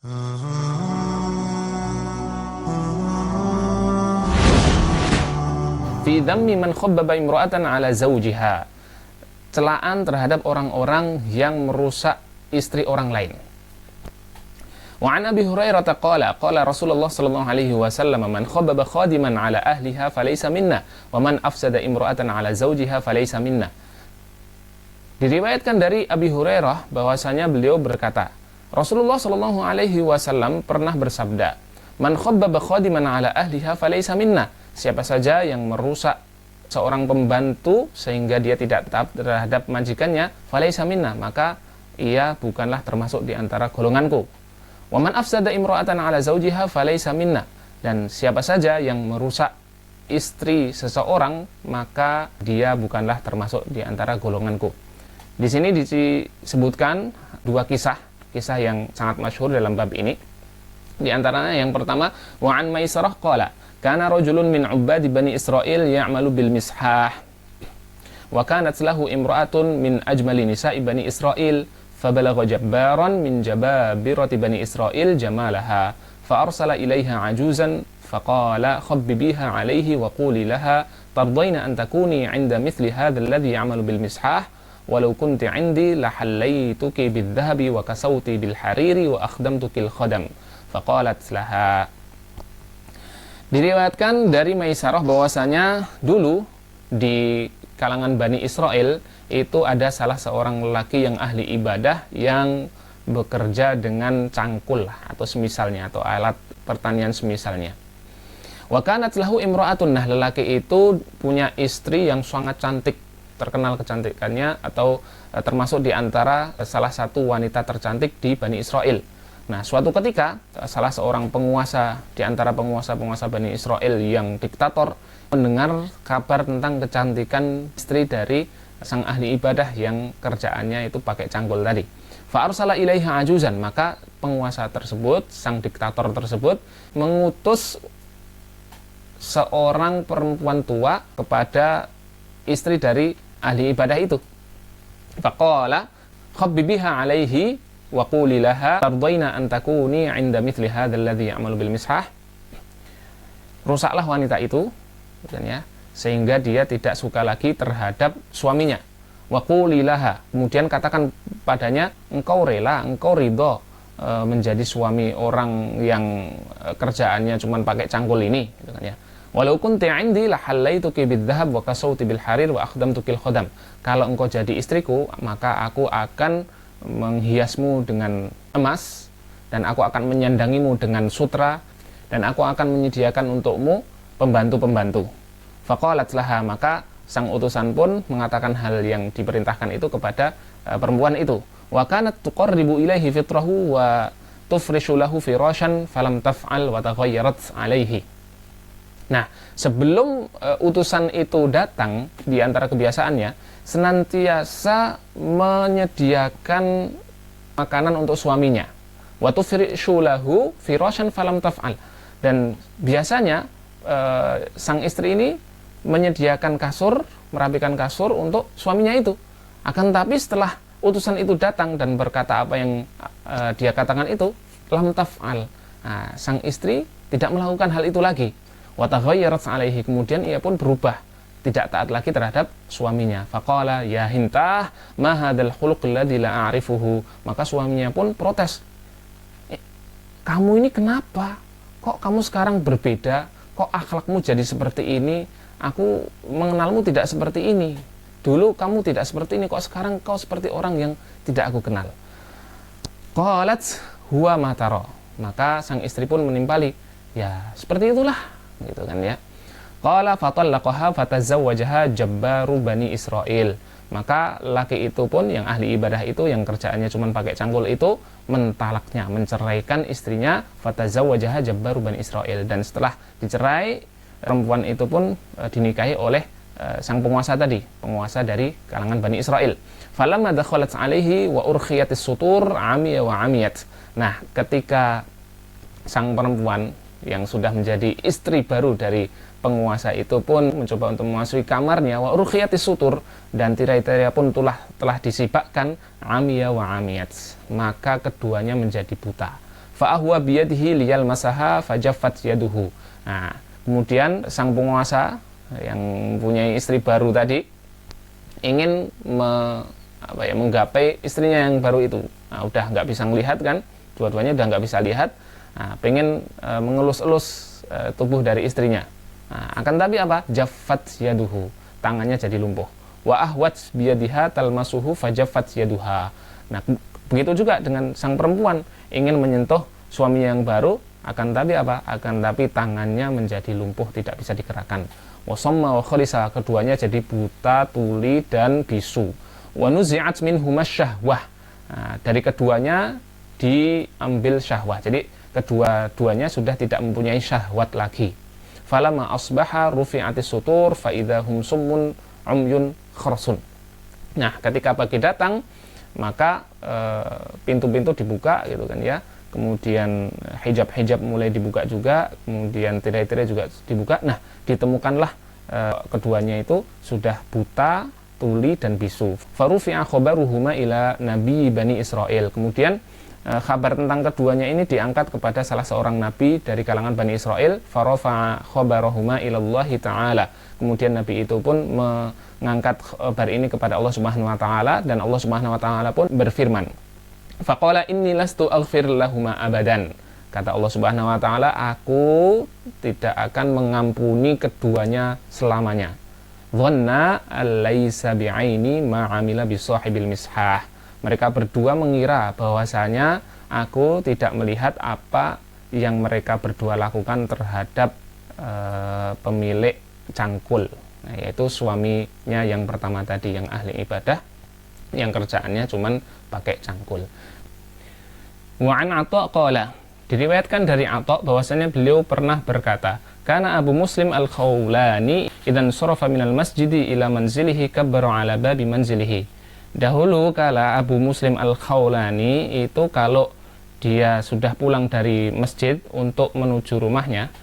Fi dhammi man khabbaba imra'atan ala zawjiha. Celaan terhadap orang-orang yang merusak istri orang lain. Wa an Abi Hurairah qala Rasulullah sallallahu alaihi wasallam man khabbaba khadiman ala ahliha falaysa minna wa man afsada imra'atan ala zawjiha falaysa minna. Diriwayatkan dari Abi Hurairah bahwasanya beliau berkata, Rasulullah sallallahu alaihi wasallam pernah bersabda, man khabbaba khadiman ala ahliha falaysa minna. Siapa saja yang merusak seorang pembantu sehingga dia tidak taat terhadap majikannya, falaysa minna, maka ia bukanlah termasuk di antara golonganku. Wa man afsada imra'atan ala zawjiha falaysa minna. Dan siapa saja yang merusak istri seseorang, maka dia bukanlah termasuk di antara golonganku. Di sini disebutkan dua kisah yang sangat masyhur dalam bab ini. Di antaranya yang pertama, wa an Maisarah qala kana rajulun min ubbadi bani Israil ya'malu bil mishah wa kanat lahu imra'atun min ajmali nisa'i bani Israil fabalagha jabbaran min jababirati bani Israil jamalaha fa arsala ilaiha ajuzan faqala khabbibiha alayhi wa quli laha tardayna an takuni 'inda mithli hadha alladhi ya'malu bil mishah walau kunti 'indi la hallaytuki bil dhahabi wa kasawti bil hariri wa akhdamtuki al khadam faqalat laha. Diriwayatkan dari Maisarah bahwasanya dulu di kalangan Bani Israel itu ada salah seorang lelaki yang ahli ibadah yang bekerja dengan cangkul atau semisalnya, atau alat pertanian semisalnya. Wa kanat lahu imra'atun, nah lelaki itu punya istri yang sangat cantik, terkenal kecantikannya, atau termasuk di antara salah satu wanita tercantik di Bani Israel. Nah, suatu ketika salah seorang penguasa di antara penguasa-penguasa Bani Israel yang diktator mendengar kabar tentang kecantikan istri dari sang ahli ibadah yang kerjaannya itu pakai cangkul tadi. Fa arsala ilaiha ajuzan, maka penguasa tersebut, sang diktator tersebut mengutus seorang perempuan tua kepada istri dari ahli ibadah itu. Faqala khabbibiha alaihi wa quli laha tardayna an takuni 'inda mithli hadzal ladzi ya'malu bil mishah. Rusaklah wanita itu, ya, sehingga dia tidak suka lagi terhadap suaminya. Wa quli laha, kemudian katakan padanya, engkau rela, engkau ridho menjadi suami orang yang kerjaannya cuma pakai cangkul ini, gitu kan ya. Walau kunti 'indi la hallaituki bidzahab wa kasawti bil harir wa akhdamtukil khadam. Kalau engkau jadi istriku, maka aku akan menghiasmu dengan emas, dan aku akan menyandangimu dengan sutra, dan aku akan menyediakan untukmu pembantu-pembantu. Faqalat laha, maka sang utusan pun mengatakan hal yang diperintahkan itu kepada perempuan itu. Wa kanat tuqarribu ilaihi fitrahu wa tufrishu lahu firashan falam taf'al wa taghayyarat alaihi. Nah, sebelum utusan itu datang, di antara kebiasaannya senantiasa menyediakan makanan untuk suaminya. Wa tufrishu lahu firashan falam taf'al. Dan biasanya sang istri ini menyediakan kasur, merapikan kasur untuk suaminya itu. Akan tetapi setelah utusan itu datang dan berkata apa yang dia katakan itu, lam taf'al. Nah, sang istri tidak melakukan hal itu lagi. Wa taghayyarat alaihi, kemudian ia pun berubah, tidak taat lagi terhadap suaminya. Faqala ya hintah ma hadzal khuluq alladzi la a'rifuhu. Maka suaminya pun protes. Kamu ini kenapa? Kok kamu sekarang berbeda? Kok akhlakmu jadi seperti ini? Aku mengenalmu tidak seperti ini. Dulu kamu tidak seperti ini, kok sekarang kau seperti orang yang tidak aku kenal. Qalat huwa ma tara. Maka sang istri pun menimpali, ya seperti itulah, gitu kan ya. Qala fatallaqaha fatazawwajaha jabbaru bani Israil. Maka laki itu pun, yang ahli ibadah itu, yang kerjaannya cuma pakai cangkul itu, mentalaknya, menceraikan istrinya. Fatazawwajaha jabbaru bani Israil. Dan setelah dicerai, perempuan itu pun dinikahi oleh sang penguasa tadi, penguasa dari kalangan Bani Israel. Falamma dakhalat alaihi wa urkhiyatis sutur amiya wa amiyat. Nah, ketika sang perempuan yang sudah menjadi istri baru dari penguasa itu pun mencoba untuk memasuki kamarnya, wa urkhiyatis sutur, dan tirai-tirai pun telah disibakkan, amiya wa amiyat, maka keduanya menjadi buta. fa ahwa biyadihi liyal masaha fajaffat yaduhu. Nah, kemudian sang penguasa yang mempunyai istri baru tadi ingin menggapai istrinya yang baru itu. Nah, udah nggak bisa melihat kan, dua-duanya udah nggak bisa lihat. Nah, pengen mengelus-elus tubuh dari istrinya. Nah, akan tapi apa? Jaffat yaduhu, tangannya jadi lumpuh. Wa ahwat biyadiha talmasuhu fajaffat yaduha. Nah, begitu juga dengan sang perempuan ingin menyentuh suaminya yang baru, akan tapi apa? Akan tapi tangannya menjadi lumpuh, tidak bisa digerakkan. Wasamma wa khalisa, keduanya jadi buta, tuli dan bisu. Wa nuzi'at minhumas syahwah. Nah, dari keduanya diambil syahwah. Jadi kedua-duanya sudah tidak mempunyai syahwat lagi. Falamma asbaha rufi'atis sutur fa idahum summun umyun khursun. Nah, ketika pagi datang, maka pintu-pintu dibuka gitu kan ya. Kemudian hijab-hijab mulai dibuka juga, kemudian tirai-tirai juga dibuka. Nah, ditemukanlah keduanya itu sudah buta, tuli dan bisu. Farufi'a khabaruhuma ila nabi Bani Israel. Kemudian kabar tentang keduanya ini diangkat kepada salah seorang nabi dari kalangan Bani Israel. Farafa'a khabarahuma ilallahi ta'ala. Kemudian nabi itu pun mengangkat kabar ini kepada Allah Subhanahu wa taala, dan Allah Subhanahu wa taala pun berfirman, faqala inni lastu aghfir lahuma abadan. Kata Allah Subhanahu wa taala, aku tidak akan mengampuni keduanya selamanya. Dhanna alaysa bi'aini ma 'amila bi sahibil mishah. Mereka berdua mengira bahwasanya aku tidak melihat apa yang mereka berdua lakukan terhadap pemilik cangkul, nah, yaitu suaminya yang pertama tadi, yang ahli ibadah, yang kerjaannya cuman pakai cangkul. Wa an Atha qala, diriwayatkan dari Atha bahwasanya beliau pernah berkata, kana Abu Muslim al-Khawlani idan sarafa minal masjidi ila manzilihi kabbara ala babi manzilihi. Dahulu kala Abu Muslim al-Khawlani itu kalau dia sudah pulang dari masjid untuk menuju rumahnya,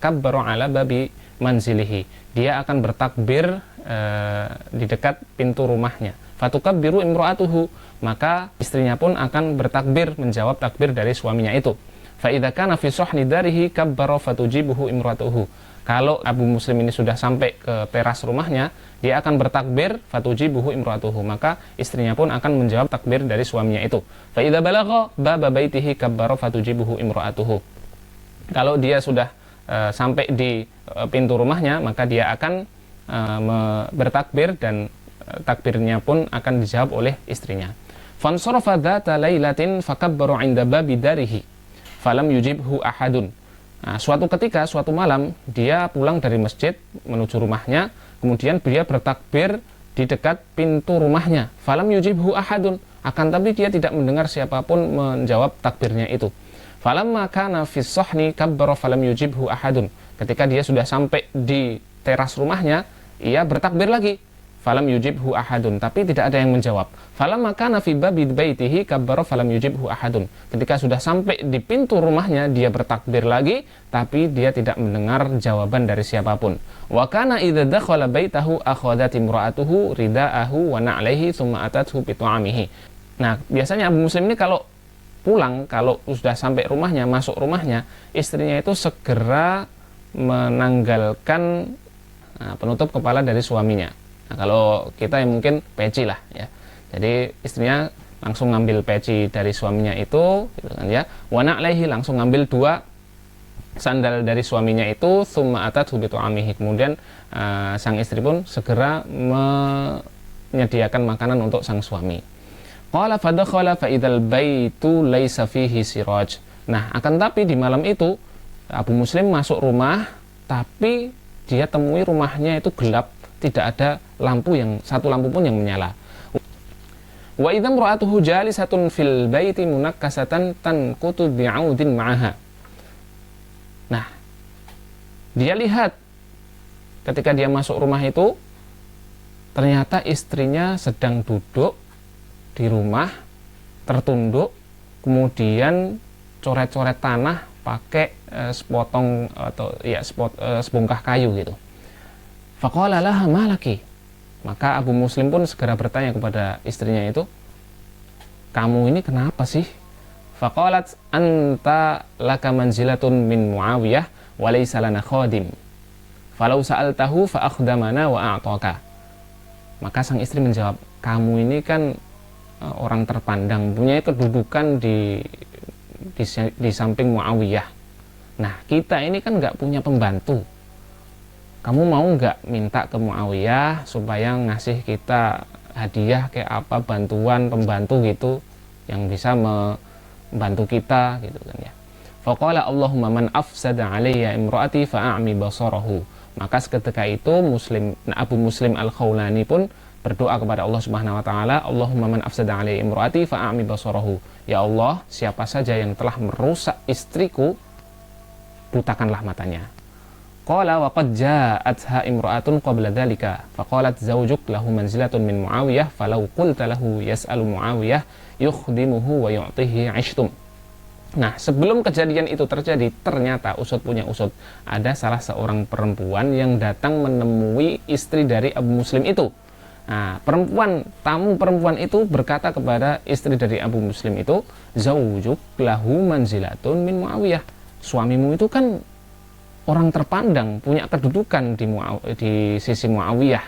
kabbara ala babi manzilihi, dia akan bertakbir di dekat pintu rumahnya. Fatukabbiru imra'atuhu, maka istrinya pun akan bertakbir, menjawab takbir dari suaminya itu. Fa idza kana fi sahni darihi kabbara fatujibuhu imra'atuhu. Kalau Abu Muslim ini sudah sampai ke teras rumahnya, dia akan bertakbir, fatujibuhu imra'atuhu, maka istrinya pun akan menjawab takbir dari suaminya itu. Fa idza balagha baba baitihi kabbara fatujibuhu imra'atuhu. Kalau dia sudah sampai di pintu rumahnya, maka dia akan bertakbir, dan takbirnya pun akan dijawab oleh istrinya. Fansarafa dzata lailatin fakabbaru 'inda babi darihi falam yujibhu ahadun. Nah, suatu ketika, suatu malam, dia pulang dari masjid menuju rumahnya, kemudian dia bertakbir di dekat pintu rumahnya. Falam yujibhu ahadun, akan tapi dia tidak mendengar siapapun menjawab takbirnya itu. Falamma kana fi sahni kabbara falam yujibhu ahadun. Ketika dia sudah sampai di teras rumahnya, ia bertakbir lagi. Falam yujibhu ahadun, tapi tidak ada yang menjawab. Falamma kana fi babi baitihi kabbara falam yujibhu ahadun. Ketika sudah sampai di pintu rumahnya, dia bertakbir lagi, tapi dia tidak mendengar jawaban dari siapapun. Wa kana idza dakhala baitahu akhadhat imra'atuhu ridaahu wa na'alaihi tsumma atathu bi ta'amihi. Nah, biasanya Abu Muslim ini kalau pulang, kalau sudah sampai rumahnya, masuk rumahnya, istrinya itu segera menanggalkan penutup kepala dari suaminya. Nah, kalau kita yang mungkin peci lah ya. Jadi istrinya langsung ngambil peci dari suaminya itu, gitu kan ya. Wa na'alaihi, langsung ngambil 2 sandal dari suaminya itu, tsumma atathu bi ta'amihi. Kemudian sang istri pun segera menyediakan makanan untuk sang suami. Qala fadakhala fa idzal baitu laisa fihi siraj. Nah, akan tapi di malam itu Abu Muslim masuk rumah, tapi dia temui rumahnya itu gelap, tidak ada lampu, yang satu lampu pun yang menyala. Wa idza imra'atuhu jalisatun fil baiti munakkasatan tanqutu bi'audin ma'aha. Nah, dia lihat ketika dia masuk rumah itu, ternyata istrinya sedang duduk di rumah, tertunduk, kemudian coret-coret tanah pakai sepotong atau ya sebongkah kayu gitu. Faqala laha ma laki. Maka Abu Muslim pun segera bertanya kepada istrinya itu, kamu ini kenapa sih? Faqalat anta laka manzilatun min Muawiyah wa laysa lana khadim. Falau sa'altahu fa akhdamana wa a'taka. Maka sang istri menjawab, kamu ini kan orang terpandang, punya kedudukan di samping Muawiyah. Nah, kita ini kan nggak punya pembantu. Kamu mau nggak minta ke Muawiyah supaya ngasih kita hadiah kayak apa, bantuan, pembantu gitu yang bisa membantu kita gitu kan ya. Faqala Allahumma man afsada alayya imraati fa'ami basarahu. Maka seketika itu Abu Muslim Al-Khawlani pun berdoa kepada Allah Subhanahu wa taala, Allahumma man afsada alayya imraati fa'ami basarahu. Ya Allah, siapa saja yang telah merusak istriku, butakanlah matanya. Qala wa qad ja'atha imra'atun qabla dhalika faqalat zawjuk lahu manzilatun min Muawiyah falau qulta lahu yas'alu Muawiyah yukhdimuhu wa yu'tihi 'ishtum. Nah, sebelum kejadian itu terjadi, ternyata usut punya usut, ada salah seorang perempuan yang datang menemui istri dari Abu Muslim itu. Nah, tamu perempuan itu berkata kepada istri dari Abu Muslim itu, zawjuk lahu manzilatun min Muawiyah. Suamimu itu kan orang terpandang, punya kedudukan di sisi Muawiyah.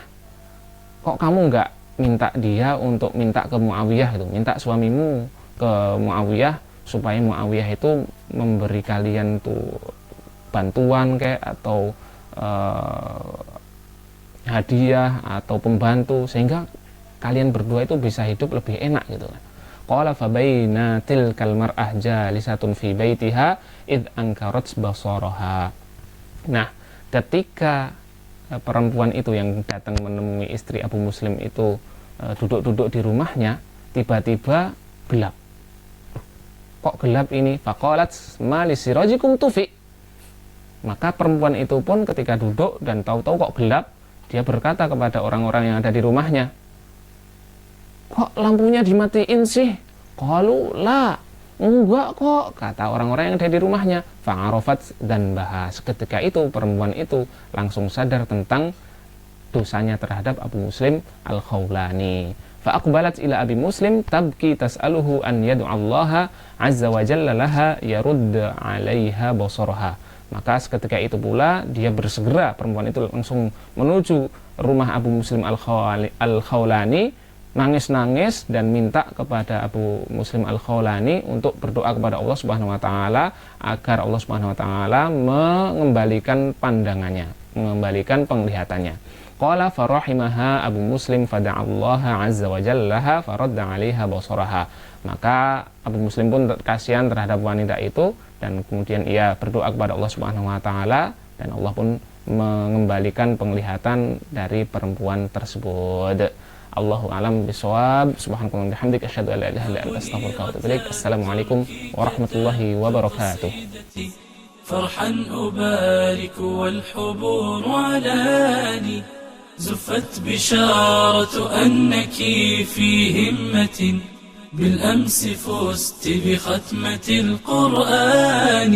Kok kamu nggak minta dia untuk minta ke Muawiyah itu, minta suamimu ke Muawiyah supaya Muawiyah itu memberi kalian tuh bantuan kayak atau hadiah atau pembantu sehingga kalian berdua itu bisa hidup lebih enak gitu kan. Qala fa baina tilkal mar'ah jalisatun fi baitiha id ankarat basaraha. Nah, ketika perempuan itu yang datang menemui istri Abu Muslim itu duduk-duduk di rumahnya, tiba-tiba gelap. Kok gelap ini? Faqalat ma li sirajikum tufi. Maka perempuan itu pun ketika duduk dan tahu-tahu kok gelap, dia berkata kepada orang-orang yang ada di rumahnya, kok lampunya dimatiin sih? Qalu la, enggak kok, kata orang-orang yang ada di rumahnya. Fa'arafat dan bahas. Ketika itu perempuan itu langsung sadar tentang dosanya terhadap Abu Muslim Al-Khawlani. Fa'aqbalat ila Abi Muslim tabki tas'aluhu an yad'allaha azza wa jalla laha yarud 'alaiha basaraha. Maka seketika itu pula dia bersegera, perempuan itu langsung menuju rumah Abu Muslim Al-Khawlani, nangis-nangis dan minta kepada Abu Muslim Al-Khawlani untuk berdoa kepada Allah Subhanahu wa taala agar Allah Subhanahu wa taala mengembalikan pandangannya, mengembalikan penglihatannya. Qala farahimaha Abu Muslim fada'allaha azza wa jalla faradda 'alaiha basaraha. Maka Abu Muslim pun kasihan terhadap wanita itu dan kemudian ia berdoa kepada Allah Subhanahu wa taala dan Allah pun mengembalikan penglihatan dari perempuan tersebut. Allahu a'lam bishawab. Subhanallahi wa bihamdihi asyhadu an la ilaha illa anta astaghfiruka wa atubu ilaik. Assalamualaikum warahmatullahi wabarakatuh. فرحا أبارك والحبور علاني زفت بشارة أنك في همة بالأمس فزت بختمة القرآن